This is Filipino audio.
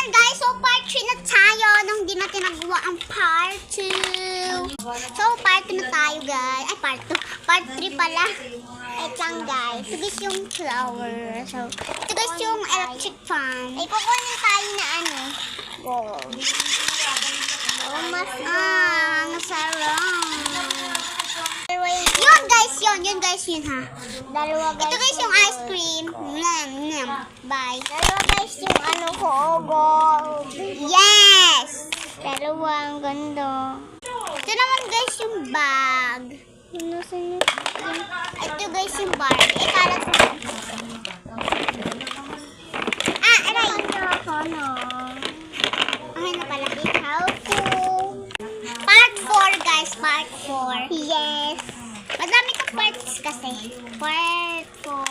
ayan guys, so part 3 na tayo nung di natin nagawa ang part 2. So part 2 na tayo guys. Ay, part 2. Part 3 pala. Ito lang guys. Ito guys yung flower. So, ito guys yung electric fan. Ay, kukunin tayo na ano. Gold. Oh, masarap. Yun guys, yun guys, yun ha. Dalawa guys. Ito guys yung ice cream. Bye. Dalawa guys yung ano ko, gold. Yes! Dalawa, ang ganda. Ito naman guys yung bag. Ito guys yung Barbie. Eh, kalat mo. Aray! Ang na pala. Helpful. Part 4 guys, part 4. Yes. Madami kang parts kasi. Part 4.